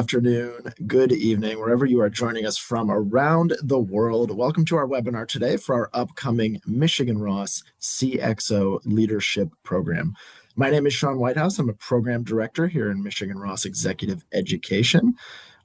Afternoon, good evening, wherever you are joining us from around the world. Welcome to our webinar today for our upcoming Michigan Ross CXO Leadership Program. My name is Sean Whitehouse. I'm a program director here in Michigan Ross Executive Education.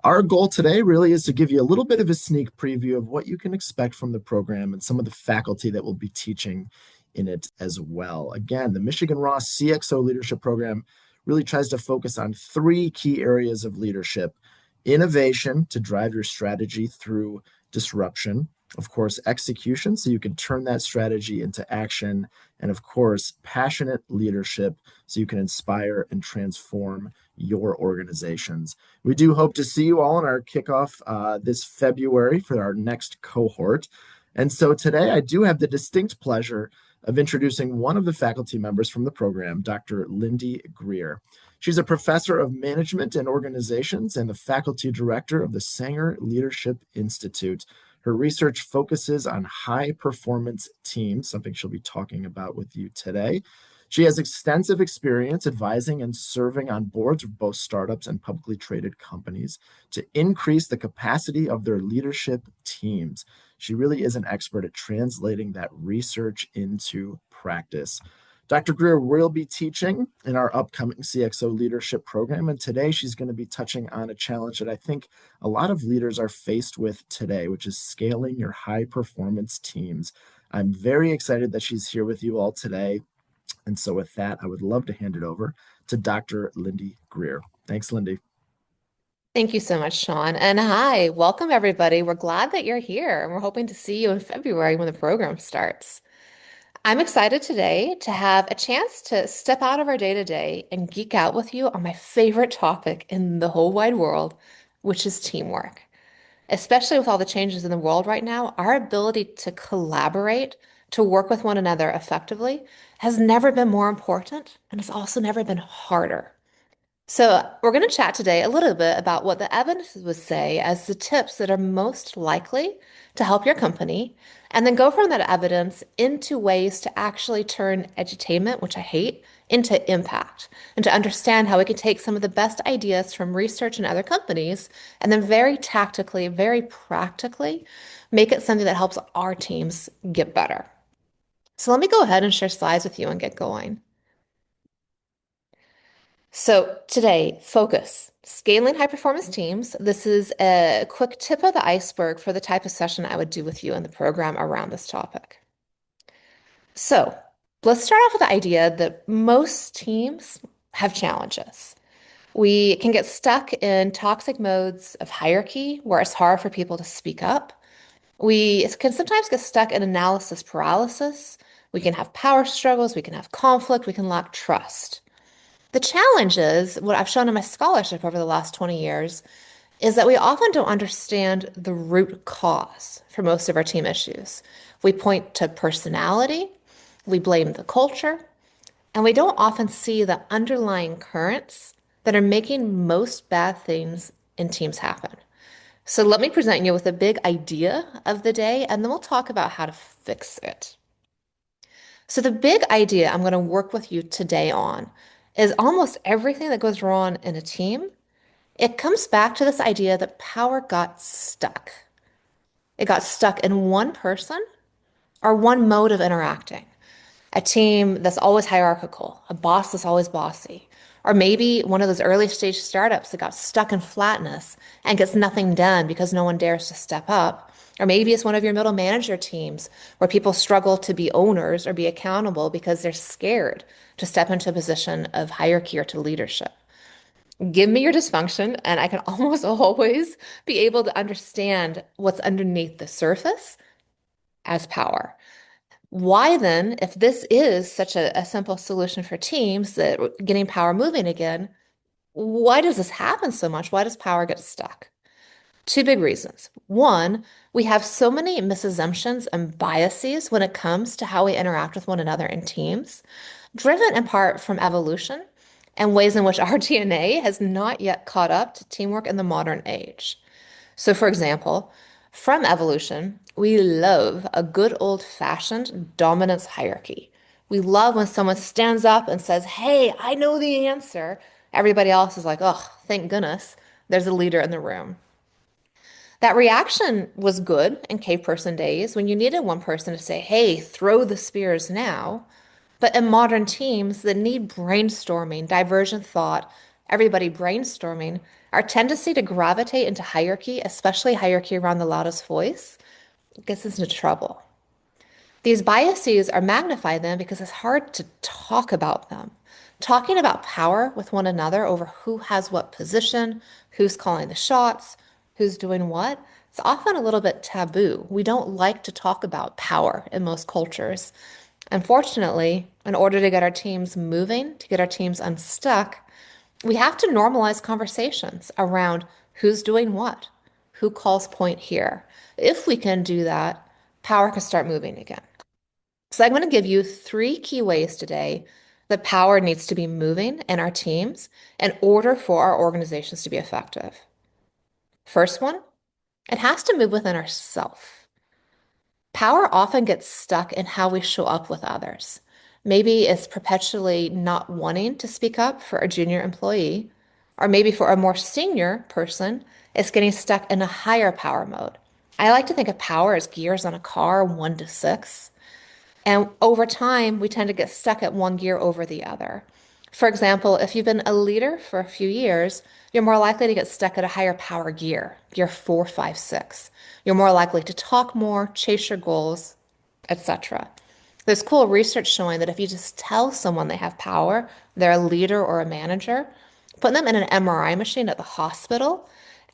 Our goal today really is to give you a little bit of a sneak preview of what you can expect from the program and some of the faculty that will be teaching in it as well. Again, the Michigan Ross CXO Leadership Program really tries to focus on three key areas of leadership: innovation to drive your strategy through disruption, of course, execution, so you can turn that strategy into action, and of course, passionate leadership, so you can inspire and transform your organizations. We do hope to see you all in our kickoff this February for our next cohort. And so today I do have the distinct pleasure of introducing one of the faculty members from the program, Dr. Lindy Greer. She's a professor of management and organizations and the faculty director of the Sanger Leadership Institute. Her research focuses on high performance teams, something she'll be talking about with you today. She has extensive experience advising and serving on boards of both startups and publicly traded companies to increase the capacity of their leadership teams. She really is an expert at translating that research into practice. Dr. Greer will be teaching in our upcoming CXO leadership program, and today she's going to be touching on a challenge that I think a lot of leaders are faced with today, which is scaling your high performance teams. I'm very excited that she's here with you all today. And so with that, I would love to hand it over to Dr. Lindy Greer. Thanks, Lindy. Thank you so much, Sean. And hi, welcome everybody. We're glad that you're here and we're hoping to see you in February when the program starts. I'm excited today to have a chance to step out of our day to day and geek out with you on my favorite topic in the whole wide world, which is teamwork. Especially with all the changes in the world right now, our ability to collaborate, to work with one another effectively, has never been more important and it's also never been harder. So, we're going to chat today a little bit about what the evidence would say as the tips that are most likely to help your company, and then go from that evidence into ways to actually turn edutainment, which I hate, into impact, and to understand how we can take some of the best ideas from research in other companies and then very tactically, very practically make it something that helps our teams get better. So, let me go ahead and share slides with you and get going. So today, focus. Scaling high performance teams. This is a quick tip of the iceberg for the type of session I would do with you in the program around this topic. So let's start off with the idea that most teams have challenges. We can get stuck in toxic modes of hierarchy where it's hard for people to speak up. We can sometimes get stuck in analysis paralysis. We can have power struggles. We can have conflict. We can lack trust. The challenge is, what I've shown in my scholarship over the last 20 years, is that we often don't understand the root cause for most of our team issues. We point to personality, we blame the culture, and we don't often see the underlying currents that are making most bad things in teams happen. So let me present you with a big idea of the day, and then we'll talk about how to fix it. So the big idea I'm going to work with you today on is almost everything that goes wrong in a team. It comes back to this idea that power got stuck. It got stuck in one person or one mode of interacting. A team that's always hierarchical, a boss that's always bossy, or maybe one of those early stage startups that got stuck in flatness and gets nothing done because no one dares to step up. Or maybe it's one of your middle manager teams where people struggle to be owners or be accountable because they're scared to step into a position of hierarchy or to leadership. Give me your dysfunction, and I can almost always be able to understand what's underneath the surface as power. Why then, if this is such a simple solution for teams that getting power moving again, why does this happen so much? Why does power get stuck? Two big reasons. One, we have so many misassumptions and biases when it comes to how we interact with one another in teams, driven in part from evolution and ways in which our DNA has not yet caught up to teamwork in the modern age. So, for example, from evolution, we love a good old-fashioned dominance hierarchy. We love when someone stands up and says, "Hey, I know the answer." Everybody else is like, "Oh, thank goodness. There's a leader in the room. That reaction was good in cave person days when you needed one person to say, hey, throw the spears now. But in modern teams that need brainstorming, divergent thought, everybody brainstorming, our tendency to gravitate into hierarchy, especially hierarchy around the loudest voice, gets us into trouble. These biases are magnified then because it's hard to talk about them. Talking about power with one another over who has what position, who's calling the shots, who's doing what, it's often a little bit taboo. We don't like to talk about power in most cultures. Unfortunately, in order to get our teams moving, to get our teams unstuck, we have to normalize conversations around who's doing what, who calls point here. If we can do that, power can start moving again. So I'm going to give you three key ways today that power needs to be moving in our teams in order for our organizations to be effective. First one, it has to move within ourself. Power often gets stuck in how we show up with others. Maybe it's perpetually not wanting to speak up for a junior employee, or maybe for a more senior person, it's getting stuck in a higher power mode. I like to think of power as gears on a car, 1 to 6. And over time, we tend to get stuck at one gear over the other. For example, if you've been a leader for a few years, you're more likely to get stuck at a higher power gear, gear 4, 5, 6. You're more likely to talk more, chase your goals, etc. There's cool research showing that if you just tell someone they have power, they're a leader or a manager, put them in an MRI machine at the hospital,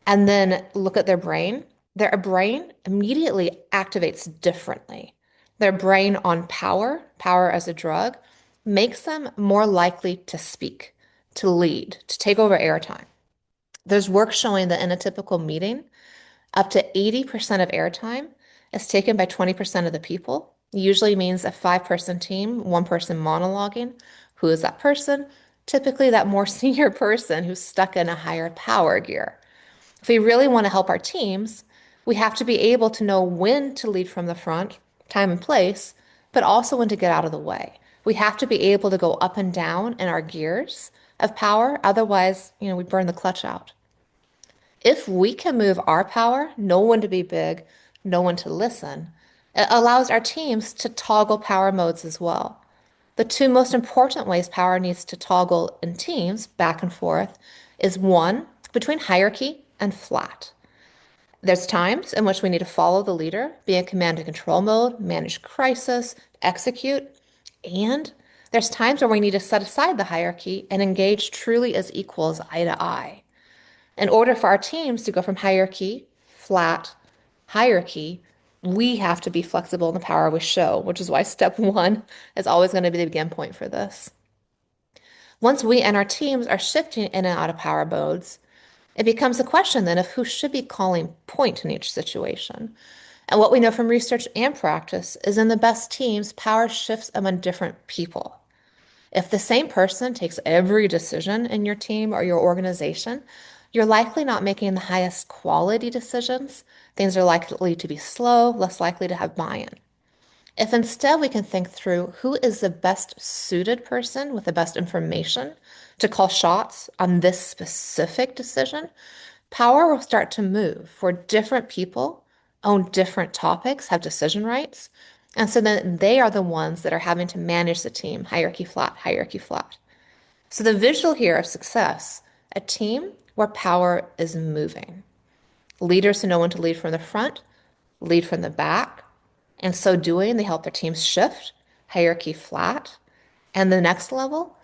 and then look at their brain immediately activates differently. Their brain on power, power as a drug, makes them more likely to speak, to lead, to take over airtime. There's work showing that in a typical meeting, up to 80% of airtime is taken by 20% of the people. Usually means a 5-person team, one person monologuing. Who is that person? Typically, that more senior person who's stuck in a higher power gear. If we really want to help our teams, we have to be able to know when to lead from the front, time and place, but also when to get out of the way. We have to be able to go up and down in our gears of power. Otherwise, we burn the clutch out. If we can move our power, know when to be big, know when to listen, it allows our teams to toggle power modes as well. The two most important ways power needs to toggle in teams back and forth is one, between hierarchy and flat. There's times in which we need to follow the leader, be in command and control mode, manage crisis, execute, and there's times where we need to set aside the hierarchy and engage truly as equals, eye to eye. In order for our teams to go from hierarchy, flat, hierarchy, we have to be flexible in the power we show, which is why step one is always going to be the begin point for this. Once we and our teams are shifting in and out of power modes, it becomes a question then of who should be calling point in each situation. And what we know from research and practice is in the best teams, power shifts among different people. If the same person takes every decision in your team or your organization, you're likely not making the highest quality decisions. Things are likely to be slow, less likely to have buy-in. If instead we can think through who is the best suited person with the best information to call shots on this specific decision, power will start to move where different people own different topics, have decision rights. And so then they are the ones that are having to manage the team, hierarchy flat, hierarchy flat. So the visual here of success, a team where power is moving. Leaders who know when to lead from the front, lead from the back. And so doing, they help their teams shift, hierarchy flat. And the next level,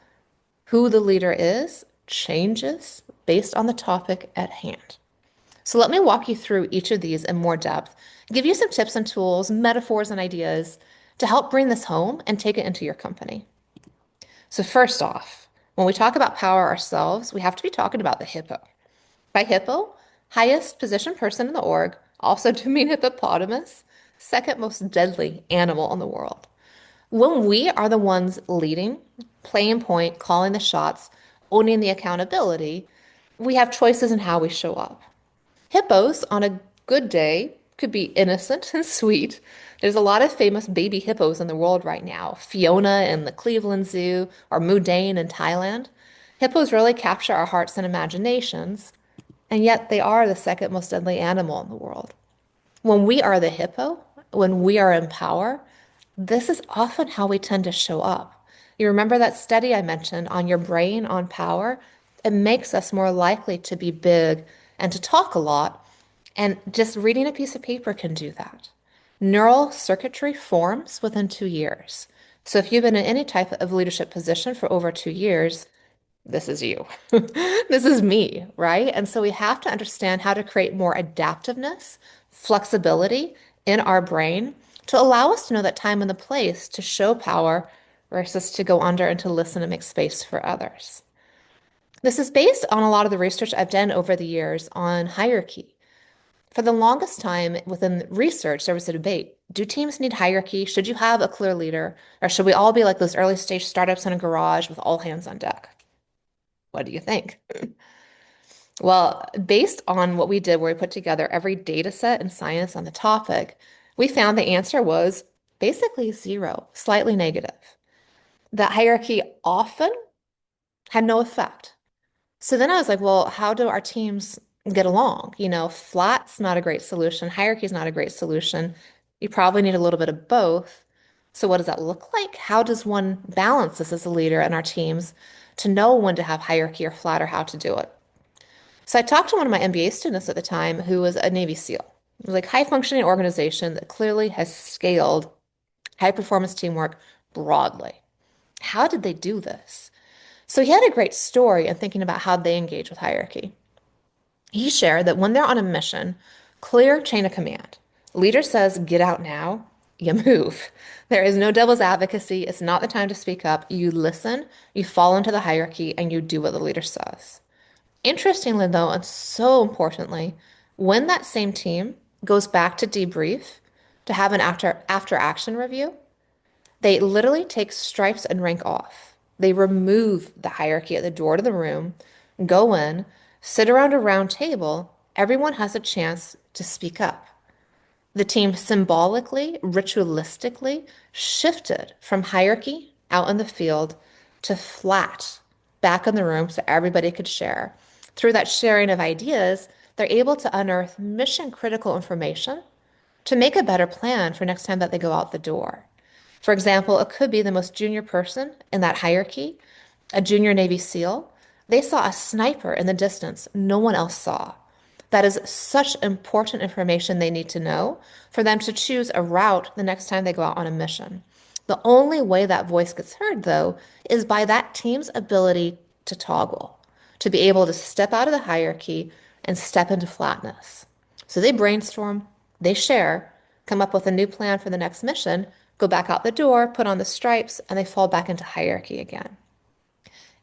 who the leader is changes based on the topic at hand. So let me walk you through each of these in more depth, give you some tips and tools, metaphors and ideas to help bring this home and take it into your company. So first off, when we talk about power ourselves, we have to be talking about the hippo. By hippo, highest position person in the org, also do mean hippopotamus, second most deadly animal in the world. When we are the ones leading, playing point, calling the shots, owning the accountability, we have choices in how we show up. Hippos, on a good day, could be innocent and sweet. There's a lot of famous baby hippos in the world right now. Fiona in the Cleveland Zoo or Mudane in Thailand. Hippos really capture our hearts and imaginations. And yet they are the second most deadly animal in the world. When we are the hippo, when we are in power, this is often how we tend to show up. You remember that study I mentioned on your brain on power? It makes us more likely to be big and to talk a lot. And just reading a piece of paper can do that. Neural circuitry forms within 2 years. So if you've been in any type of leadership position for over 2 years, this is you. This is me, right? And so we have to understand how to create more adaptiveness, flexibility in our brain to allow us to know that time and the place to show power versus to go under and to listen and make space for others. This is based on a lot of the research I've done over the years on hierarchy. For the longest time within research, there was a debate. Do teams need hierarchy? Should you have a clear leader? Or should we all be like those early stage startups in a garage with all hands on deck? What do you think? Well, based on what we did, where we put together every data set and science on the topic, we found the answer was basically zero, slightly negative. That hierarchy often had no effect. So then I was like, well, how do our teams get along? Flat's not a great solution. Hierarchy is not a great solution. You probably need a little bit of both. So what does that look like? How does one balance this as a leader in our teams to know when to have hierarchy or flat or how to do it? So I talked to one of my MBA students at the time who was a Navy SEAL. It was like high functioning organization that clearly has scaled high performance teamwork broadly. How did they do this? So he had a great story in thinking about how they engage with hierarchy. He shared that when they're on a mission, clear chain of command. Leader says, get out now, you move. There is no devil's advocacy. It's not the time to speak up. You listen, you fall into the hierarchy, and you do what the leader says. Interestingly, though, and so importantly, when that same team goes back to debrief to have an after action review, they literally take stripes and rank off. They remove the hierarchy at the door to the room, go in, sit around a round table. Everyone has a chance to speak up. The team symbolically, ritualistically shifted from hierarchy out in the field to flat back in the room so everybody could share. Through that sharing of ideas, they're able to unearth mission critical information to make a better plan for next time that they go out the door. For example, it could be the most junior person in that hierarchy, a junior Navy SEAL. They saw a sniper in the distance no one else saw. That is such important information they need to know for them to choose a route the next time they go out on a mission. The only way that voice gets heard, though, is by that team's ability to toggle, to be able to step out of the hierarchy and step into flatness. So they brainstorm, they share, come up with a new plan for the next mission, go back out the door, put on the stripes, and they fall back into hierarchy again.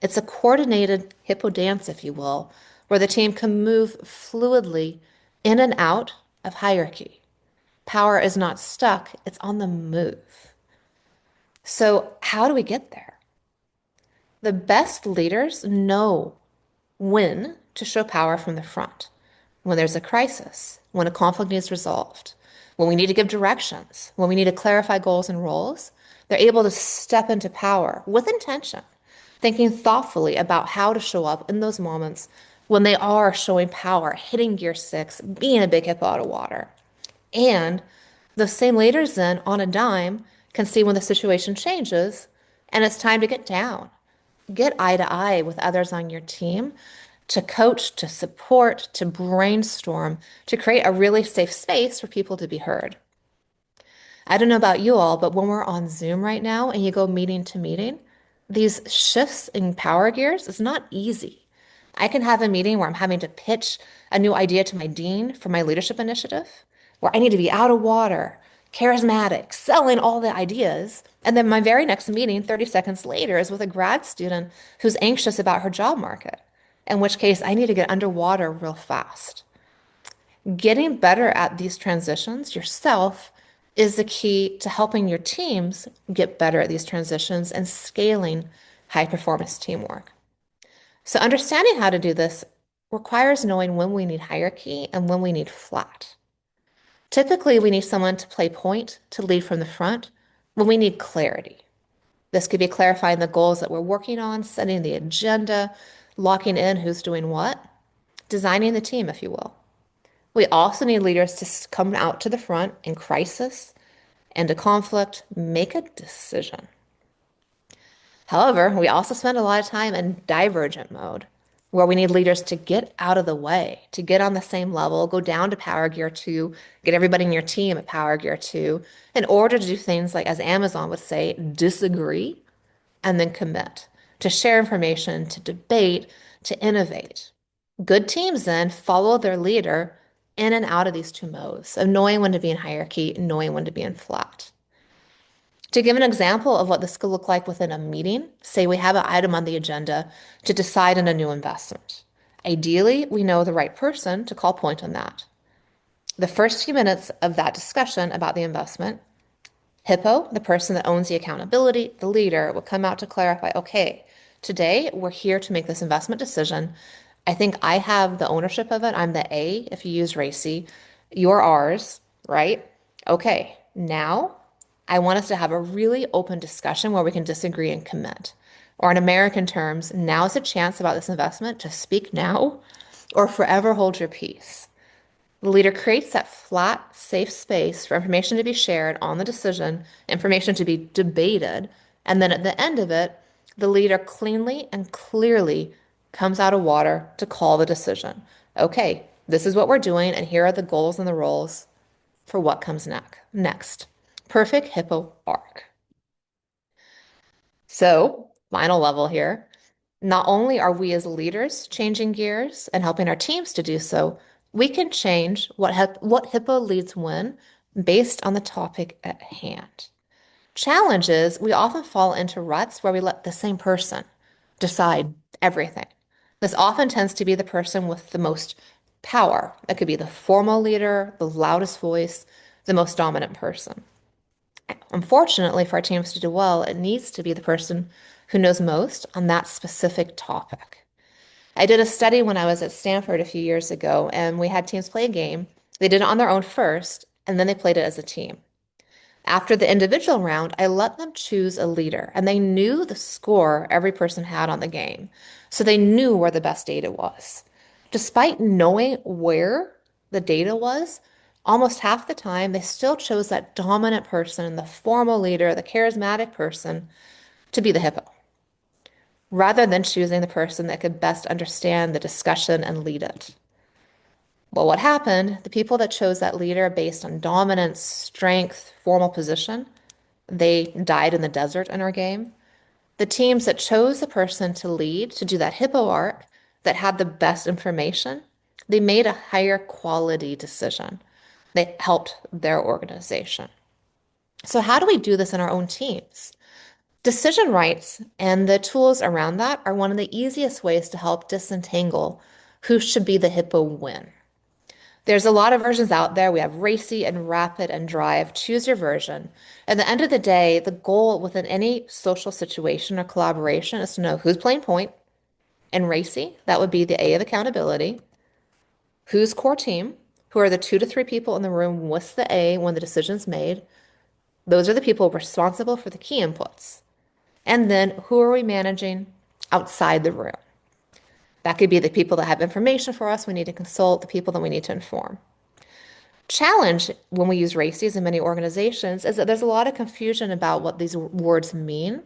It's a coordinated hippo dance, if you will, where the team can move fluidly in and out of hierarchy. Power is not stuck, it's on the move. So, how do we get there? The best leaders know when to show power from the front, when there's a crisis, when a conflict needs resolved, when we need to give directions, when we need to clarify goals and roles. They're able to step into power with intention, thinking thoughtfully about how to show up in those moments when they are showing power, hitting gear six, being a big hippo out of water. And the same leaders then, on a dime, can see when the situation changes and it's time to get down. Get eye to eye with others on your team to coach, to support, to brainstorm, to create a really safe space for people to be heard. I don't know about you all, but when we're on Zoom right now and you go meeting to meeting, these shifts in power gears is not easy. I can have a meeting where I'm having to pitch a new idea to my dean for my leadership initiative, where I need to be out of water, charismatic, selling all the ideas. And then my very next meeting, 30 seconds later, is with a grad student who's anxious about her job market, in which case I need to get underwater real fast. Getting better at these transitions yourself is the key to helping your teams get better at these transitions and scaling high performance teamwork. So, understanding how to do this requires knowing when we need hierarchy and when we need flat. Typically, we need someone to play point, to lead from the front, when we need clarity. This could be clarifying the goals that we're working on, setting the agenda, locking in who's doing what. designing the team, if you will. We also need leaders to come out to the front in crisis and a conflict, make a decision. However, we also spend a lot of time in divergent mode, where we need leaders to get out of the way, to get on the same level, go down to power gear 2, get everybody in your team at power gear 2, in order to do things like, as Amazon would say, disagree and then commit, to share information, to debate, to innovate. Good teams then follow their leader in and out of these two modes of knowing when to be in hierarchy, knowing when to be in flat. To give an example of what this could look like within a meeting, say we have an item on the agenda to decide on a new investment. Ideally, we know the right person to call point on that. The first few minutes of that discussion about the investment, Hippo, the person that owns the accountability, the leader, will come out to clarify, okay, today we're here to make this investment decision. I think I have the ownership of it. I'm the A if you use RACI. You're ours, right? Okay, now I want us to have a really open discussion where we can disagree and commit. Or in American terms, now's a chance about this investment to speak now or forever hold your peace. The leader creates that flat, safe space for information to be shared on the decision, information to be debated, and then at the end of it, the leader cleanly and clearly comes out of water to call the decision. Okay, this is what we're doing, and here are the goals and the roles for what comes next. Perfect hippo arc. So, final level here. Not only are we as leaders changing gears and helping our teams to do so, we can change what hippo leads when based on the topic at hand. Challenge is we often fall into ruts where we let the same person decide everything. This often tends to be the person with the most power. That could be the formal leader, the loudest voice, the most dominant person. Unfortunately, for our teams to do well, it needs to be the person who knows most on that specific topic. I did a study when I was at Stanford a few years ago, and we had teams play a game. They did it on their own first, and then they played it as a team. After the individual round, I let them choose a leader, and they knew the score every person had on the game. So they knew where the best data was. Despite knowing where the data was, almost half the time they still chose that dominant person, the formal leader, the charismatic person, to be the hippo, rather than choosing the person that could best understand the discussion and lead it. Well, what happened? The people that chose that leader based on dominance, strength, formal position, they died in the desert in our game. The teams that chose the person to lead, to do that hippo arc, that had the best information, they made a higher quality decision. They helped their organization. So, how do we do this in our own teams? Decision rights and the tools around that are one of the easiest ways to help disentangle who should be the hippo when. There's a lot of versions out there. We have racy and rapid and drive. Choose your version. At the end of the day, the goal within any social situation or collaboration is to know who's playing point. And racy, that would be the A of accountability. Who's core team? Who are the 2 to 3 people in the room with the A when the decision's made? Those are the people responsible for the key inputs. And then who are we managing outside the room? That could be the people that have information for us we need to consult, the people that we need to inform. Challenge when we use races in many organizations is that there's a lot of confusion about what these words mean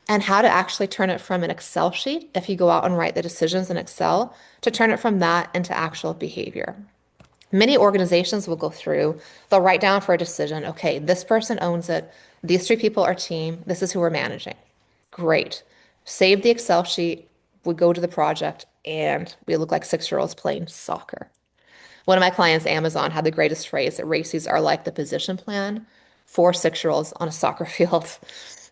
and how to actually turn it from an Excel sheet, if you go out and write the decisions in Excel, to turn it from that into actual behavior. Many organizations will go through, they'll write down for a decision, okay, this person owns it, these 3 people are team, this is who we're managing. Great. Save the Excel sheet, we go to the project, and we look like 6-year-olds playing soccer. One of my clients, Amazon, had the greatest phrase that races are like the position plan for 6-year-olds on a soccer field.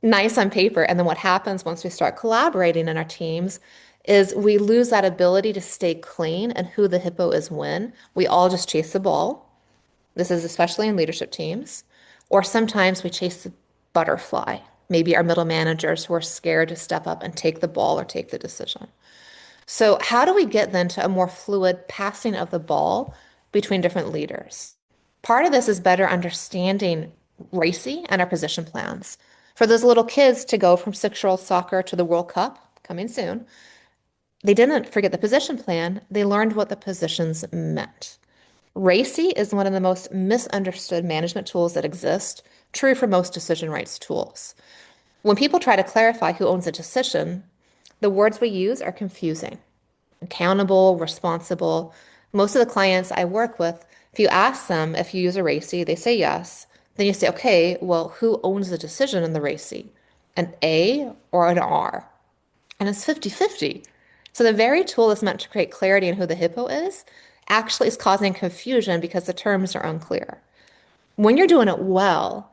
Nice on paper. And then what happens once we start collaborating in our teams is we lose that ability to stay clean and who the hippo is when. We all just chase the ball. This is especially in leadership teams. Or sometimes we chase the butterfly. Maybe our middle managers who are scared to step up and take the ball or take the decision. So, how do we get then to a more fluid passing of the ball between different leaders? Part of this is better understanding RACI and our position plans. For those little kids to go from 6-year-old soccer to the World Cup coming soon, They didn't forget the position plan, they learned what the positions meant. RACI is one of the most misunderstood management tools that exist, true for most decision rights tools. When people try to clarify who owns a decision, the words we use are confusing. Accountable, responsible. Most of the clients I work with, if you ask them if you use a RACI, they say yes. Then you say, okay, well, who owns the decision in the RACI? An A or an R? And it's 50-50. So the very tool that's meant to create clarity in who the hippo is actually is causing confusion because the terms are unclear. When you're doing it well,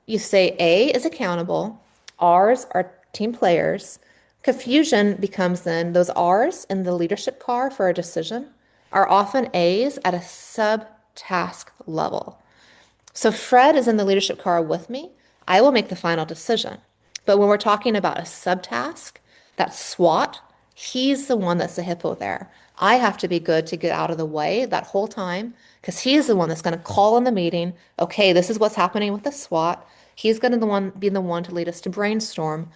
you say A is accountable, R's are team players. Confusion becomes then those R's in the leadership car for a decision are often A's at a sub-task level. So Fred is in the leadership car with me. I will make the final decision. But when we're talking about a subtask, that SWAT, he's the one that's the hippo there. I have to be good to get out of the way that whole time because he's the one that's going to call in the meeting. Okay, this is what's happening with the SWAT. He's going to be the one to lead us to brainstorm.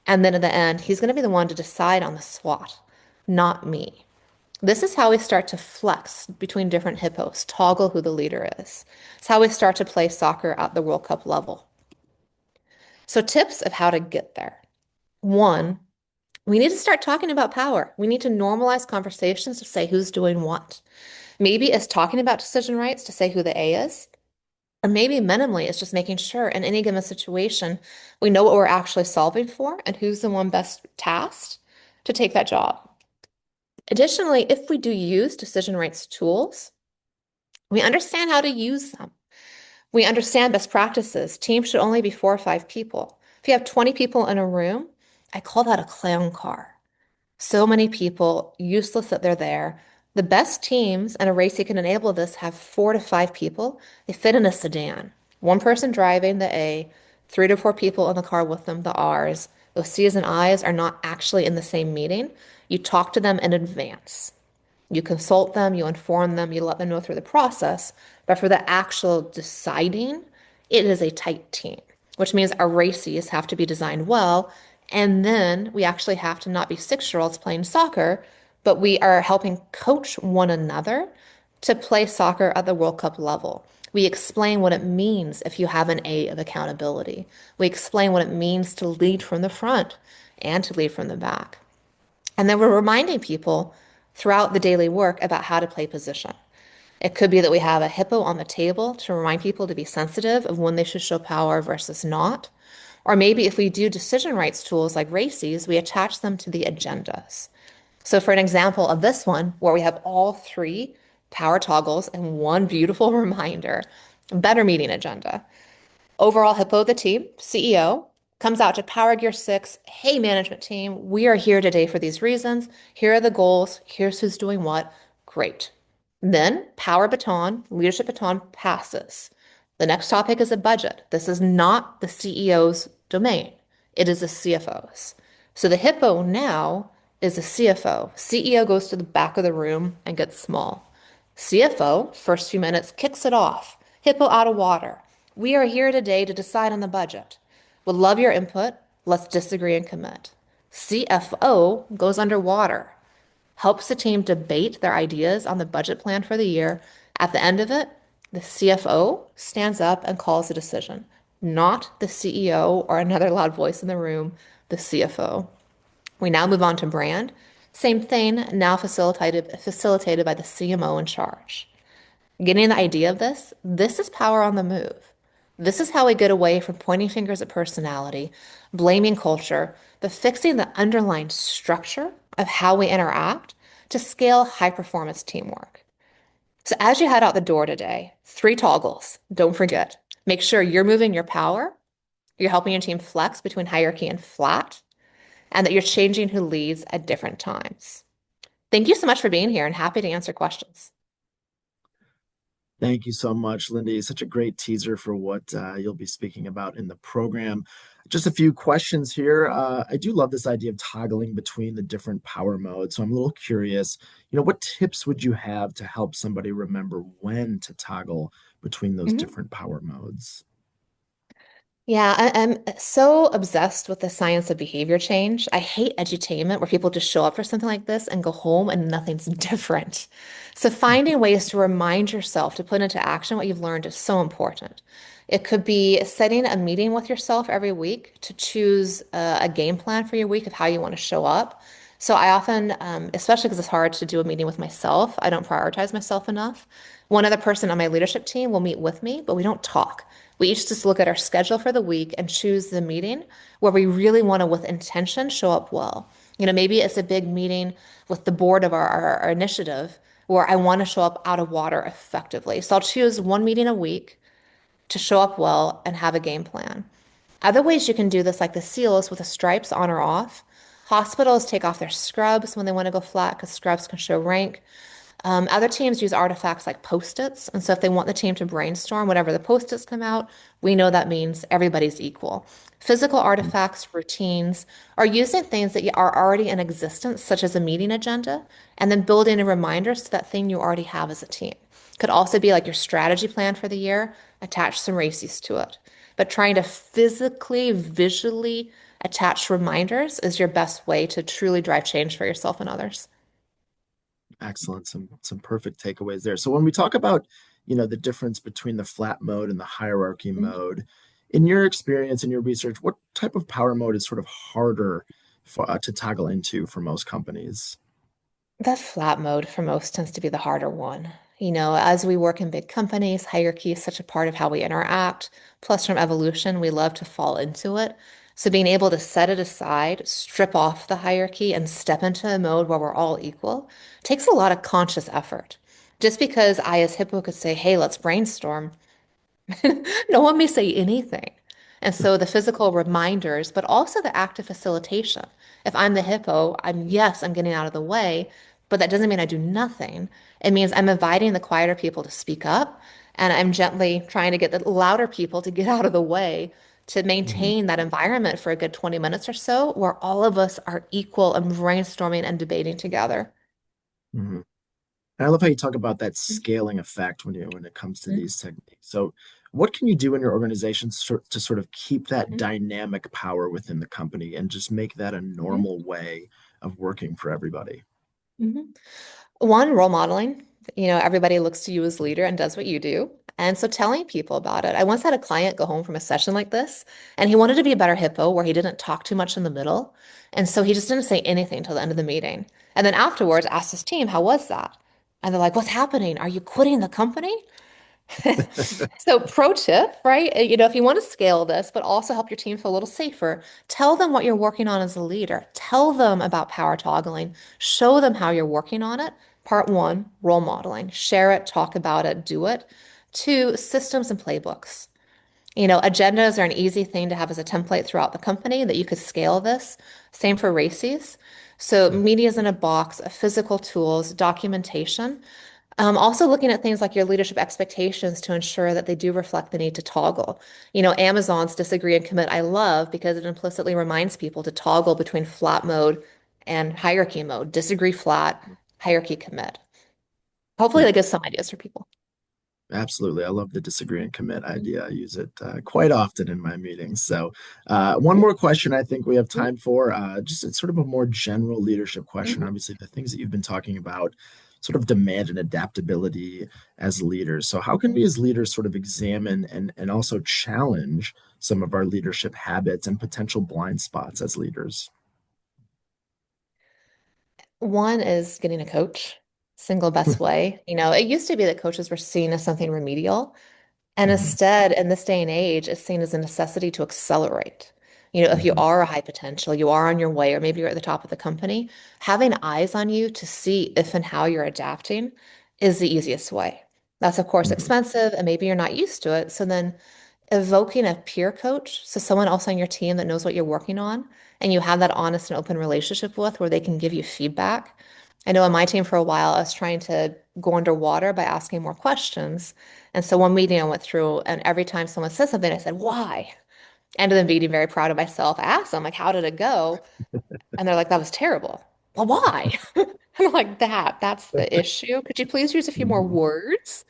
And then at the end, he's going to be the one to decide on the SWAT, not me. This is how we start to flex between different hippos, toggle who the leader is. It's how we start to play soccer at the World Cup level. So, tips of how to get there. One, we need to start talking about power. We need to normalize conversations to say who's doing what. Maybe it's talking about decision rights to say who the A is, or maybe minimally it's just making sure in any given situation we know what we're actually solving for and who's the one best tasked to take that job. Additionally, if we do use decision rights tools, we understand how to use them. We understand best practices. Teams should only be 4 or 5 people. If you have 20 people in a room, I call that a clown car. So many people, useless that they're there. The best teams, and a race that can enable this, have 4 to 5 people. They fit in a sedan. One person driving the A, 3 to 4 people in the car with them, the R's. Those C's and I's are not actually in the same meeting. You talk to them in advance. You consult them, you inform them, you let them know through the process. But for the actual deciding, it is a tight team, which means our races have to be designed well. And then we actually have to not be 6-year-olds playing soccer, but we are helping coach one another to play soccer at the World Cup level. We explain what it means if you have an A of accountability. We explain what it means to lead from the front and to lead from the back. And then we're reminding people throughout the daily work about how to play position. It could be that we have a hippo on the table to remind people to be sensitive of when they should show power versus not. Or maybe if we do decision rights tools like RACIs, we attach them to the agendas. So for an example of this one, where we have all 3 power toggles and one beautiful reminder, better meeting agenda. Overall hippo of the team, CEO, comes out to Power Gear 6. Hey, management team, we are here today for these reasons. Here are the goals. Here's who's doing what. Great. Then power baton, leadership baton passes. The next topic is a budget. This is not the CEO's domain. It is the CFO's. So the hippo now is the CFO. CEO goes to the back of the room and gets small. CFO, first few minutes, kicks it off. Hippo out of water. We are here today to decide on the budget. Would love your input. Let's disagree and commit. CFO goes underwater, helps the team debate their ideas on the budget plan for the year. At the end of it, the CFO stands up and calls a decision, not the CEO or another loud voice in the room, the CFO. We now move on to brand. Same thing, now facilitated by the CMO in charge. Getting the idea of this is power on the move. This is how we get away from pointing fingers at personality, blaming culture, but fixing the underlying structure of how we interact to scale high performance teamwork. So as you head out the door today, 3 toggles. Don't forget. Make sure you're moving your power, you're helping your team flex between hierarchy and flat, and that you're changing who leads at different times. Thank you so much for being here and happy to answer questions. Thank you so much, Lindy. Such a great teaser for what you'll be speaking about in the program. Just a few questions here. I do love this idea of toggling between the different power modes. So I'm a little curious, what tips would you have to help somebody remember when to toggle between those Mhm. different power modes? Yeah, I'm so obsessed with the science of behavior change. I hate edutainment where people just show up for something like this and go home and nothing's different. So finding ways to remind yourself to put into action what you've learned is so important. It could be setting a meeting with yourself every week to choose a game plan for your week of how you want to show up. So I often, especially because it's hard to do a meeting with myself, I don't prioritize myself enough. One other person on my leadership team will meet with me, but we don't talk. We each just look at our schedule for the week and choose the meeting where we really want to, with intention, show up well. Maybe it's a big meeting with the board of our initiative where I want to show up out of water effectively. So I'll choose one meeting a week to show up well and have a game plan. Other ways you can do this, like the SEALs with the stripes on or off. Hospitals take off their scrubs when they want to go flat because scrubs can show rank. Other teams use artifacts like Post-its. And so if they want the team to brainstorm, whatever the Post-its come out, we know that means everybody's equal. Physical artifacts, routines, or using things that are already in existence, such as a meeting agenda, and then building in reminders to that thing you already have as a team. Could also be like your strategy plan for the year, attach some races to it. But trying to physically, visually attach reminders is your best way to truly drive change for yourself and others. Excellent. Some perfect takeaways there. So when we talk about, the difference between the flat mode and the hierarchy mode, in your experience, in your research, what type of power mode is sort of harder to toggle into for most companies? That flat mode for most tends to be the harder one. As we work in big companies, hierarchy is such a part of how we interact. Plus, from evolution, we love to fall into it. So, being able to set it aside, strip off the hierarchy, and step into a mode where we're all equal takes a lot of conscious effort. Just because I, as Hippo, could say, hey, let's brainstorm, no one may say anything. And so the physical reminders, but also the active facilitation. If I'm the hippo, yes, I'm getting out of the way, but that doesn't mean I do nothing. It means I'm inviting the quieter people to speak up, and I'm gently trying to get the louder people to get out of the way to Hmm. maintain that environment for a good 20 minutes or so where all of us are equal and brainstorming and debating together. Hmm. And I love how you talk about that scaling effect when it comes to Mhm. these techniques. So, what can you do in your organization to sort of keep that Mhm. dynamic power within the company and just make that a Mhm. normal way of working for everybody? Mhm. One, role modeling. Everybody looks to you as leader and does what you do. And so telling people about it. I once had a client go home from a session like this, and he wanted to be a better hippo where he didn't talk too much in the middle. And so he just didn't say anything until the end of the meeting. And then afterwards asked his team, how was that? And they're like, what's happening? Are you quitting the company? So, pro tip, right? If you want to scale this, but also help your team feel a little safer, tell them what you're working on as a leader. Tell them about power toggling. Show them how you're working on it. Part one, role modeling. Share it, talk about it, do it. Two, systems and playbooks. Agendas are an easy thing to have as a template throughout the company that you could scale this. Same for RACES. So, media's in a box, physical tools, documentation. Also looking at things like your leadership expectations to ensure that they do reflect the need to toggle. Amazon's disagree and commit I love because it implicitly reminds people to toggle between flat mode and hierarchy mode. Disagree flat, hierarchy commit. Hopefully Yeah. that gives some ideas for people. Absolutely. I love the disagree and commit idea. I use it quite often in my meetings. So, one Mhm. more question I think we have Mhm. time for. Just it's sort of a more general leadership question. Mhm. Obviously, the things that you've been talking about sort of demand an adaptability as leaders. So, how can we Mhm. as leaders sort of examine and also challenge some of our leadership habits and potential blind spots as leaders? One is getting a coach, single best way. It used to be that coaches were seen as something remedial. And Mhm, instead, in this day and age, it's seen as a necessity to accelerate. If you mhm, are a high potential, you are on your way, or maybe you're at the top of the company, having eyes on you to see if and how you're adapting is the easiest way. That's, of course, mhm, expensive, and maybe you're not used to it. So then evoking a peer coach, so someone else on your team that knows what you're working on, and you have that honest and open relationship with where they can give you feedback. I know on my team for a while, I was trying to go underwater by asking more questions. And so one meeting I went through, and every time someone said something, I said, why? Ended up being very proud of myself. I asked them, like, how did it go? And they're like, that was terrible. Well, why? And I'm like, that's the issue. Could you please use a few more mhm, words?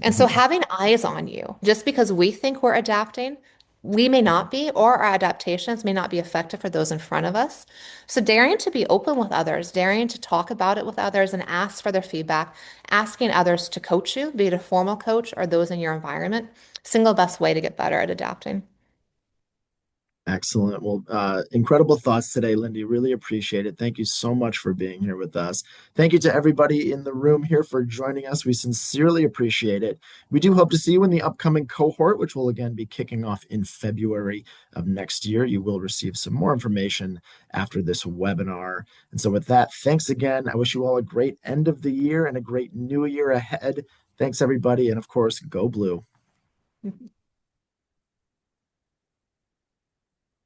And so mhm. having eyes on you, just because we think we're adapting, we may not be, or our adaptations may not be effective for those in front of us. So, daring to be open with others, daring to talk about it with others and ask for their feedback, asking others to coach you, be it a formal coach or those in your environment, single best way to get better at adapting. Excellent. Well, incredible thoughts today, Lindy. Really appreciate it. Thank you so much for being here with us. Thank you to everybody in the room here for joining us. We sincerely appreciate it. We do hope to see you in the upcoming cohort, which will again be kicking off in February of next year. You will receive some more information after this webinar. And so, with that, thanks again. I wish you all a great end of the year and a great new year ahead. Thanks, everybody. And of course, go blue.